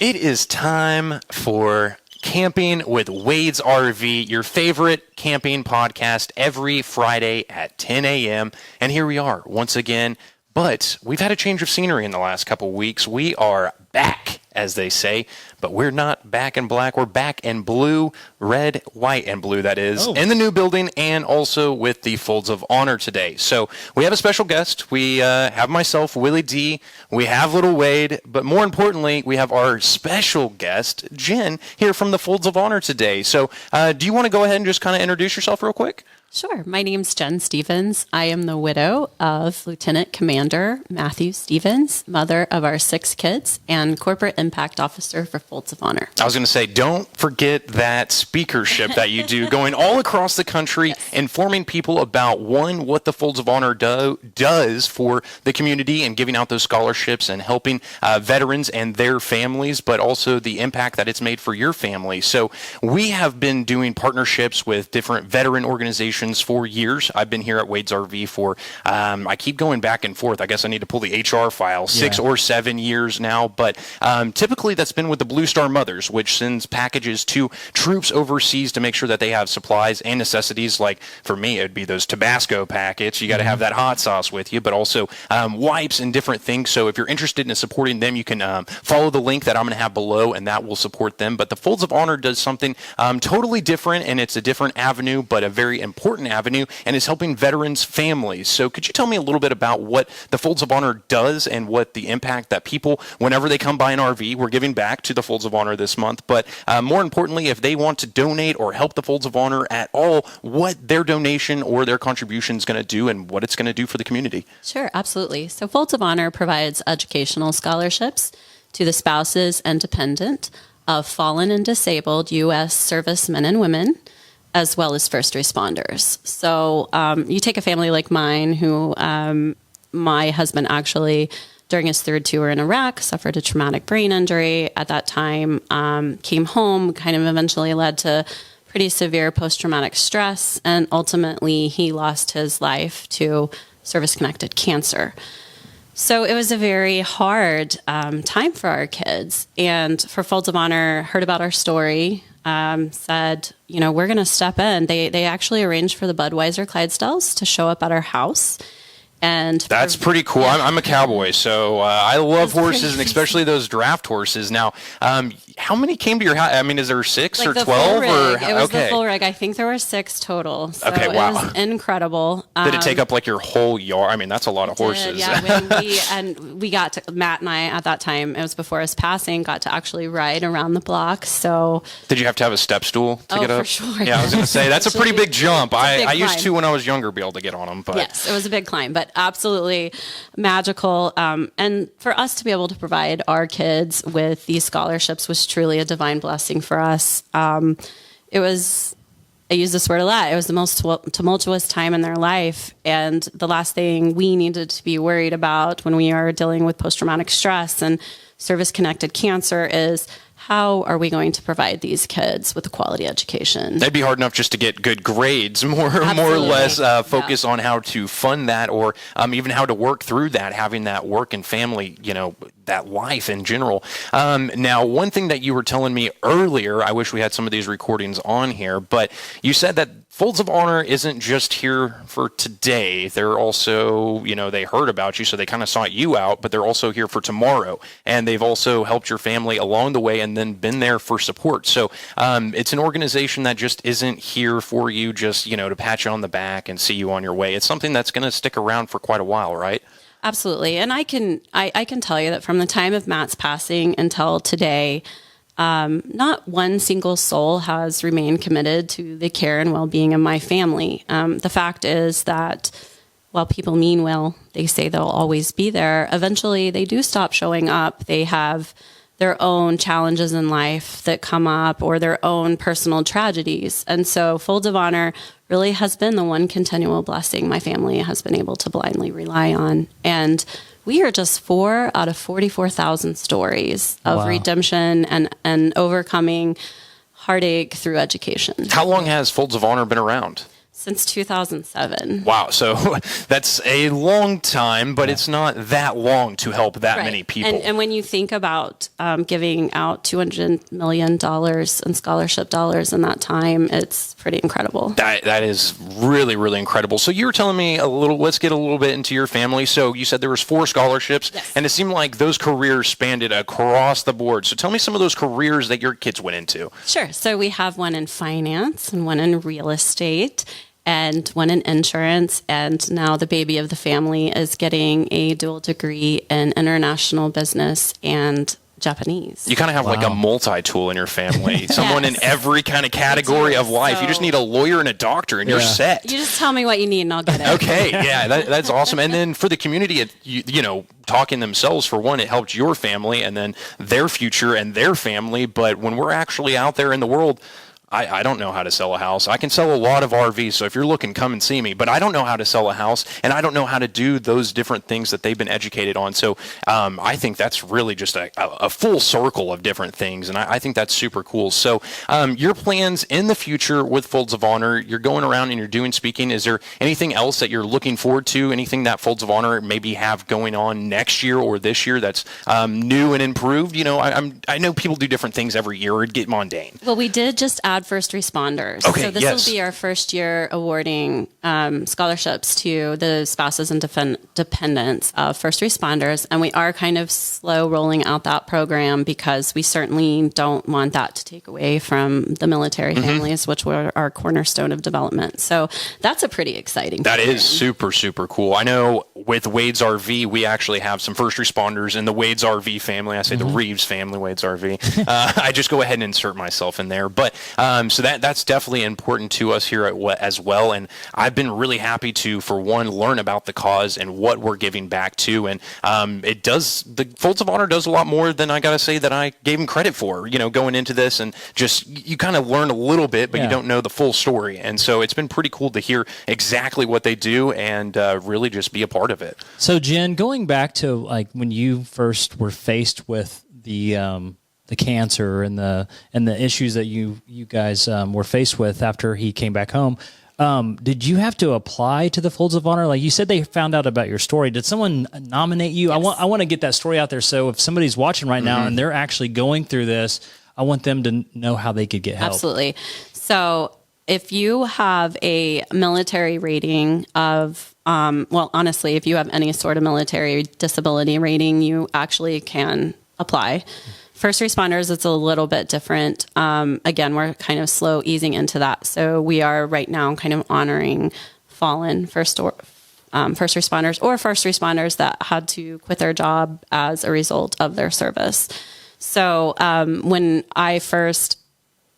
It is time for Camping with Wade's RV, your favorite camping podcast every Friday at 10 a.m. And here we are once again, but we've had a change of scenery in the last couple of weeks. We are back, as they say, but we're not back in black. We're back in blue, red, white, and blue, that is, in the new building and also with the Folds of Honor today. So we have a special guest. We have myself, Willie D. We have Little Wade, but more importantly, we have our special guest, Jen, here from the Folds of Honor today. So do you want to go ahead and just kind of introduce yourself real quick? Sure. My name's Jen Stevens. I am the widow of Lieutenant Commander Matthew Stevens, mother of our 6 kids, and Corporate Impact Officer for Folds of Honor. I was going to say, don't forget that speakership that you do, going all across the country, yes, informing people about, one, what the Folds of Honor does for the community and giving out those scholarships and helping veterans and their families, but also the impact that it's made for your family. So we have been doing partnerships with different veteran organizations for years. I've been here at Wade's RV for, I keep going back and forth. I guess I need to pull the HR file, 6 or 7 years now. But typically that's been with the Blue Star Mothers, which sends packages to troops overseas to make sure that they have supplies and necessities. Like for me, it'd be those Tabasco packets. You got to have that hot sauce with you, but also wipes and different things. So if you're interested in supporting them, you can follow the link that I'm going to have below, and that will support them. But the Folds of Honor does something totally different, and it's a different avenue, but a very important avenue, and is helping veterans' families. So could you tell me a little bit about what the Folds of Honor does and what the impact that people, whenever they come by an RV, we're giving back to the Folds of Honor this month, but more importantly, if they want to donate or help the Folds of Honor at all, what their donation or their contribution is going to do and what it's going to do for the community? Sure, absolutely. So Folds of Honor provides educational scholarships to the spouses and dependent of fallen and disabled U.S. servicemen and women, as well as first responders. So you take a family like mine who my husband actually, during his 3rd tour in Iraq, suffered a traumatic brain injury. At that time, came home, kind of eventually led to pretty severe post-traumatic stress, and ultimately he lost his life to service-connected cancer. So it was a very hard time for our kids. And for Folds of Honor, heard about our story, said, we're going to step in. They actually arranged for the Budweiser Clydesdales to show up at our house. And that's pretty cool. Yeah. I'm a cowboy, so I love horses, and especially those draft horses. Now, how many came to your house? I mean, is there 6 or 12? It was the full rig. I think there were 6 total. So okay, wow. It was incredible. Did it take up like your whole yard? I mean, that's a lot of horses. Yeah, we got to, Matt and I at that time, it was before his passing, got to actually ride around the block. So did you have to have a step stool to get up? For sure. Yeah, I was going to say that's a pretty big jump. I used to when I was younger be able to get on them. But yes, it was a big climb, but absolutely magical. And for us to be able to provide our kids with these scholarships was truly a divine blessing for us. It was, I use this word a lot, it was the most tumultuous time in their life. And the last thing we needed to be worried about when we are dealing with post-traumatic stress and service-connected cancer is, how are we going to provide these kids with a quality education? That'd be hard enough just to get good grades, more or less focus on how to fund that, or even how to work through that, having that work and family, that life in general. Now, one thing that you were telling me earlier, I wish we had some of these recordings on here, but you said that Folds of Honor isn't just here for today. They're also, they heard about you, so they kind of sought you out, but they're also here for tomorrow. And they've also helped your family along the way and then been there for support. So it's an organization that just isn't here for you just, to pat you on the back and see you on your way. It's something that's going to stick around for quite a while, right? Absolutely. And I can tell you that from the time of Matt's passing until today, not one single soul has remained committed to the care and well-being of my family. The fact is that while people mean well, they say they'll always be there, eventually they do stop showing up. They have their own challenges in life that come up or their own personal tragedies. And so Folds of Honor really has been the one continual blessing my family has been able to blindly rely on. And we are just 4 out of 44,000 stories of redemption and overcoming heartache through education. How long has Folds of Honor been around? Since 2007. Wow. So that's a long time, but it's not that long to help that many people. And when you think about giving out $200 million in scholarship dollars in that time, it's pretty incredible. That is really, really incredible. So you were telling me let's get a little bit into your family. So you said there was 4 scholarships, yes. And it seemed like those careers spanned it across the board. So tell me some of those careers that your kids went into. Sure. So we have one in finance and one in real estate and one in insurance. And now the baby of the family is getting a dual degree in international business and Japanese. You kind of have like a multi-tool in your family. Someone in every kind of category of life. You just need a lawyer and a doctor and you're set. You just tell me what you need and I'll get it. Okay. Yeah, that's awesome. And then for the community, talking themselves, for one, it helped your family and then their future and their family. But when we're actually out there in the world, I don't know how to sell a house. I can sell a lot of RVs, so if you're looking, come and see me. But I don't know how to sell a house, and I don't know how to do those different things that they've been educated on. So I think that's really just a full circle of different things, and I think that's super cool. So your plans in the future with Folds of Honor, you're going around and you're doing speaking. Is there anything else that you're looking forward to, anything that Folds of Honor maybe have going on next year or this year that's new and improved? I know people do different things every year or get mundane. Well, we did just add first responders. Okay, so this will be our first year awarding scholarships to the spouses and dependents of first responders. And we are kind of slow rolling out that program because we certainly don't want that to take away from the military families, which were our cornerstone of development. So that's a pretty exciting That program. is super, super cool. I know with Wade's RV, we actually have some first responders in the Wade's RV family. I say the Reeves family, Wade's RV. I just go ahead and insert myself in there. But so that's definitely important to us here as well. And I've been really happy to, for one, learn about the cause and what we're giving back to. And the Folds of Honor does a lot more than I got to say that I gave them credit for, going into this. And just, you kind of learn a little bit, but you don't know the full story. And so it's been pretty cool to hear exactly what they do and really just be a part of it. So Jen, going back to like when you first were faced with the cancer and the issues that you guys were faced with after he came back home, did you have to apply to the Folds of Honor? Like you said, they found out about your story. Did someone nominate you? Yes. I want to get that story out there. So if somebody's watching right now and they're actually going through this, I want them to know how they could get help. Absolutely. So if you have a military rating of, honestly, if you have any sort of military disability rating, you actually can apply. First responders, it's a little bit different. Again, we're kind of slow easing into that. So we are right now kind of honoring fallen first responders or first responders that had to quit their job as a result of their service. So when I first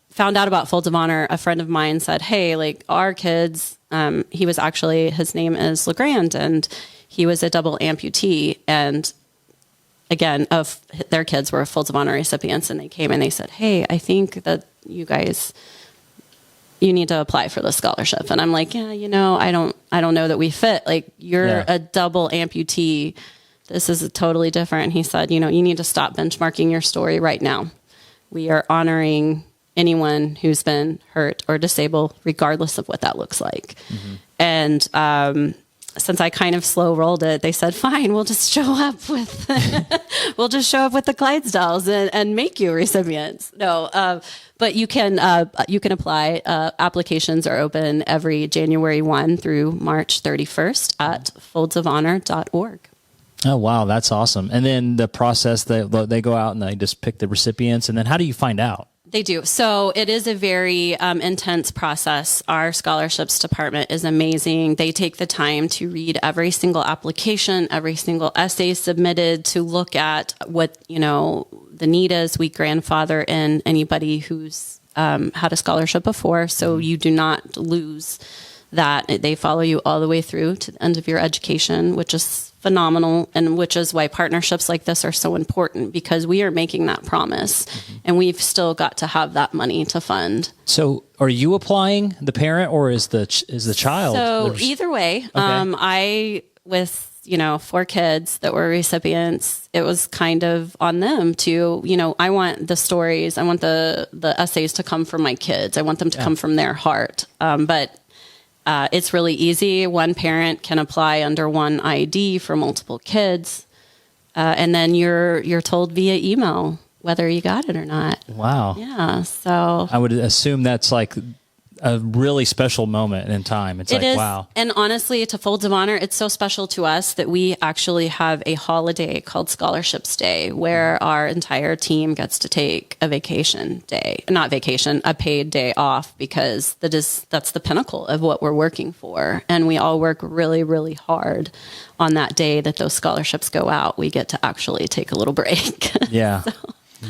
found out about Folds of Honor, a friend of mine said, hey, like our kids, his name is LeGrand, and he was a double amputee. And again, of their kids were Folds of Honor recipients, and they came and they said, hey, I think that you need to apply for the scholarship. And I'm like, yeah, I don't know that we fit. Like you're a double amputee. This is totally different. And he said, you need to stop benchmarking your story right now. We are honoring anyone who's been hurt or disabled, regardless of what that looks like. And since I kind of slow rolled it, they said, fine, we'll just show up with the Clydesdales and make you recipients. No, but you can apply. Applications are open every January 1 through March 31st at foldsofhonor.org. Oh, wow. That's awesome. And then the process, they go out and they just pick the recipients. And then how do you find out? They do. So it is a very intense process. Our scholarships department is amazing. They take the time to read every single application, every single essay submitted, to look at what, the need is. We grandfather in anybody who's had a scholarship before, so you do not lose that. They follow you all the way through to the end of your education, which is phenomenal, and which is why partnerships like this are so important, because we are making that promise and we've still got to have that money to fund. So are you applying, the parent, or is the child? So either way, I, with, 4 kids that were recipients, it was kind of on them to, I want the stories, I want the essays to come from my kids. I want them to come from their heart. But It's really easy. One parent can apply under one ID for multiple kids, and then you're told via email whether you got it or not. Wow. Yeah. So I would assume that's like a really special moment in time. It's it like, is. wow. And honestly, to Folds of Honor, it's so special to us that we actually have a holiday called Scholarships Day, where our entire team gets to take a vacation day, not vacation, a paid day off, because that's the pinnacle of what we're working for. And we all work really, really hard on that day that those scholarships go out. We get to actually take a little break. Yeah.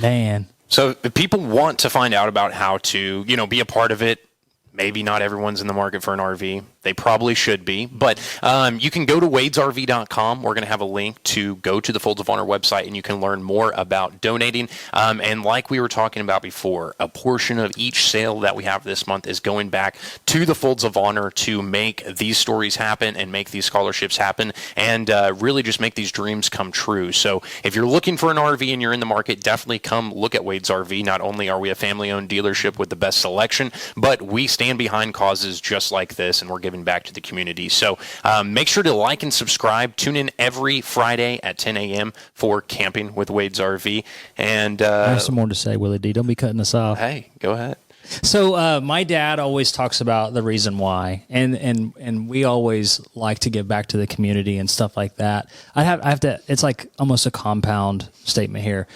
Man. So if people want to find out about how to, be a part of it, maybe not everyone's in the market for an RV. They probably should be. But you can go to wadesrv.com. We're going to have a link to go to the Folds of Honor website, and you can learn more about donating. And like we were talking about before, a portion of each sale that we have this month is going back to the Folds of Honor to make these stories happen and make these scholarships happen and really just make these dreams come true. So if you're looking for an RV and you're in the market, definitely come look at Wade's RV. Not only are we a family-owned dealership with the best selection, but we stand behind causes just like this, and we're giving back to the community. So make sure to like and subscribe. Tune in every Friday at 10 a.m. for Camping with Wade's RV. And I have some more to say, Willie D. Don't be cutting us off. hey, go ahead. So my dad always talks about the reason why, and we always like to give back to the community and stuff like that. I have to. It's like almost a compound statement here.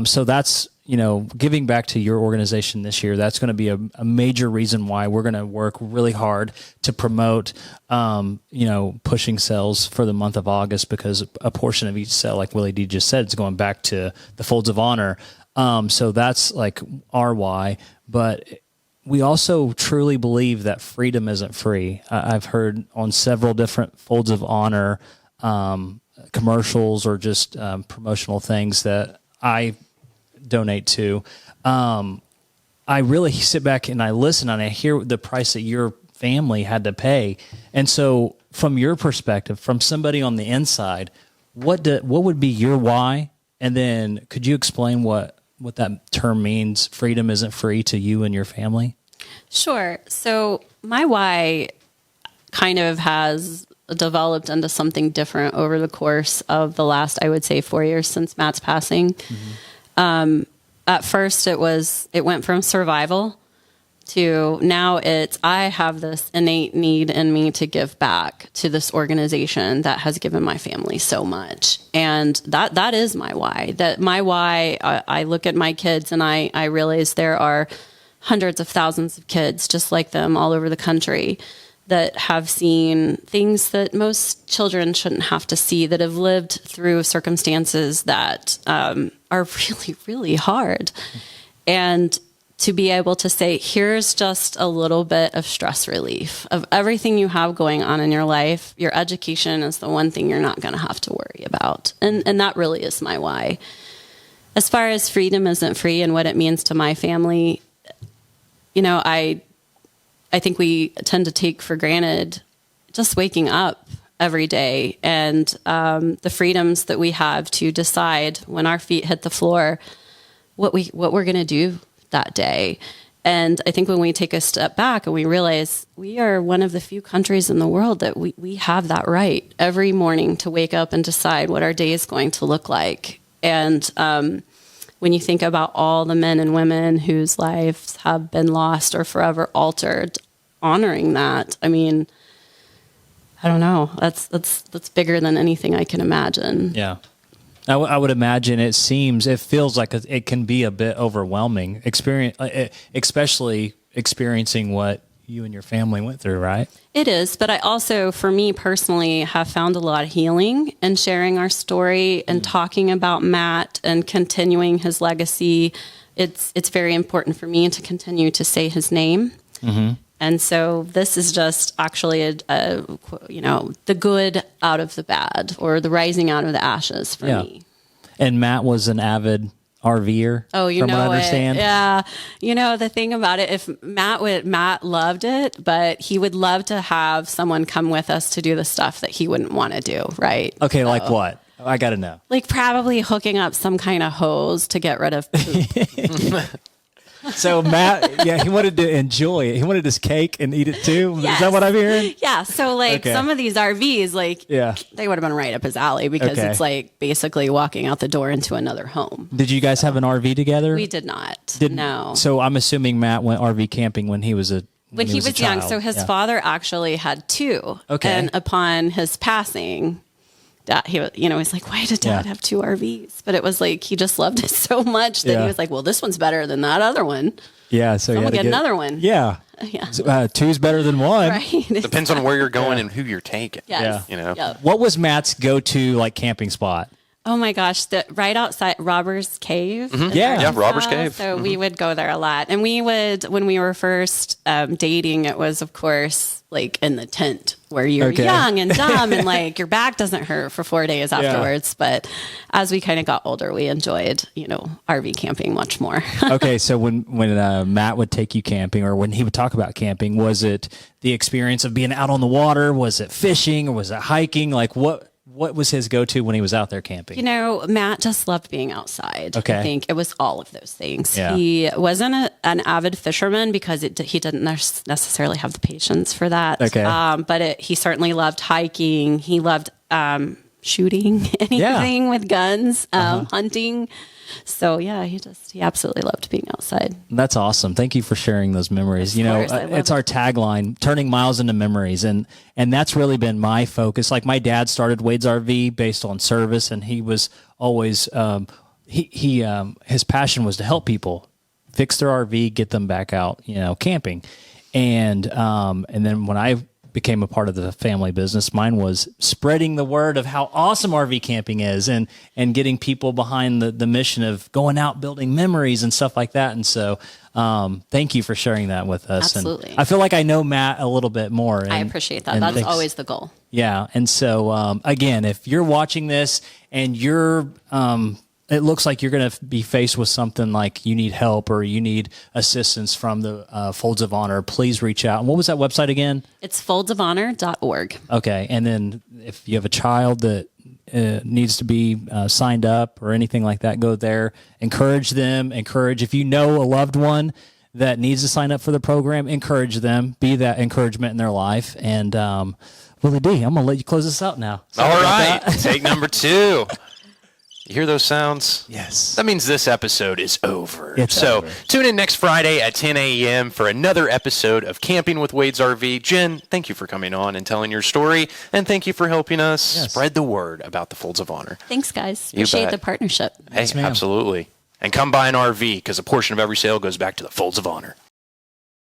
So that's giving back to your organization this year. That's going to be a major reason why we're going to work really hard to promote, pushing sales for the month of August, because a portion of each sale, like Willie D just said, is going back to the Folds of Honor. So that's like our why. But we also truly believe that freedom isn't free. I've heard on several different Folds of Honor commercials or just promotional things that I donate to. I really sit back and I listen and I hear the price that your family had to pay. And so from your perspective, from somebody on the inside, what would be your why? And then could you explain what that term means, freedom isn't free, to you and your family? Sure. So my why kind of has developed into something different over the course of the last, I would say, 4 years since Matt's passing. Mm-hmm. At first it went from survival to now I have this innate need in me to give back to this organization that has given my family so much. And that is my why. I look at my kids and I realize there are hundreds of thousands of kids just like them all over the country that have seen things that most children shouldn't have to see, that have lived through circumstances that are really, really hard. And to be able to say, here's just a little bit of stress relief of everything you have going on in your life. Your education is the one thing you're not going to have to worry about. And that really is my why. As far as freedom isn't free and what it means to my family, I think we tend to take for granted just waking up every day and the freedoms that we have to decide when our feet hit the floor what we're going to do that day. And I think when we take a step back and we realize we are one of the few countries in the world that we have that right every morning to wake up and decide what our day is going to look like. And when you think about all the men and women whose lives have been lost or forever altered, honoring that, I mean, I don't know. That's bigger than anything I can imagine. Yeah. I would imagine it feels like it can be a bit overwhelming, especially experiencing what you and your family went through, right? It is, but I also, for me personally, have found a lot of healing in sharing our story and talking about Matt and continuing his legacy. It's very important for me to continue to say his name. Mm-hmm. And so this is just actually the good out of the bad, or the rising out of the ashes for me. And Matt was an avid RVer. Oh, from what I understand. Yeah. The thing about it, if Matt loved it, but he would love to have someone come with us to do the stuff that he wouldn't want to do. Right. Okay. So, like what? I got to know. Like probably hooking up some kind of hose to get rid of poop. So Matt, yeah, he wanted to enjoy it. He wanted his cake and eat it too. Is Yes. that what I'm hearing? Yeah. So like Okay. some of these RVs, like Yeah. they would have been right up his alley because Okay. it's like basically walking out the door into another home. Did you guys have an RV together? We did not. Didn't- No. So I'm assuming Matt went RV camping when he was When he was a young. child. So his Yeah. father actually had two. Okay. And upon his passing, that he was, he's like, why did Dad Yeah. have two RVs? But it was like he just loved it so much that Yeah. he was like, well, this one's better than that other one. Yeah, so you I'm had gonna to get another one. Yeah. Yeah. So, two's better than one. Right. Depends on where you're going and who you're taking. Yes. You know. Yep. What was Matt's go-to like camping spot? Oh my gosh, right outside Robbers Cave. in Yeah. Yeah, Robbers Arkansas. Cave. So we would go there a lot. And we would, when we were first dating, it was, of course, like in the tent where you're Okay. young and dumb and like your back doesn't hurt for 4 days afterwards. But as we kind of got older, we enjoyed, RV camping much more. Okay, so when Matt would take you camping, or when he would talk about camping, was it the experience of being out on the water? Was it fishing, or was it hiking? Like what was his go-to when he was out there camping? Matt just loved being outside. Okay. I think it was all of those things. Yeah. He wasn't an avid fisherman because he didn't necessarily have the patience for that. Okay. But he certainly loved hiking. He loved shooting anything with guns, hunting. So yeah, he absolutely loved being outside. That's awesome. Thank you for sharing those memories. course, I love It's our tagline, turning miles into memories. And that's really been my focus. Like my dad started Wade's RV based on service, and he was always, his passion was to help people fix their RV, get them back out, camping. And then when I became a part of the family business, mine was spreading the word of how awesome RV camping is and getting people behind the mission of going out, building memories and stuff like that. And so, thank you for sharing that with us. Absolutely. And I feel like I know Matt a little bit more. I appreciate that. and That's thanks. always the goal. Yeah. And so, again, if you're watching this and you're, it looks like you're going to be faced with something like you need help or you need assistance from the Folds of Honor, please reach out. And what was that website again? It's foldsofhonor.org. Okay. And then if you have a child that needs to be signed up or anything like that, go there, encourage them, if you know a loved one that needs to sign up for the program, encourage them, be that encouragement in their life. And Willie D, I'm going to let you close this out now. Sorry All about right. that. Take number 2. You hear those sounds? Yes. That means this episode is over. It's so over. tune in next Friday at 10 a.m. for another episode of Camping with Wade's RV. Jen, thank you for coming on and telling your story. And thank you for helping us Yes. spread the word about the Folds of Honor. Thanks, guys. You Appreciate bet. the partnership. Hey, ma'am. absolutely. And come buy an RV because a portion of every sale goes back to the Folds of Honor.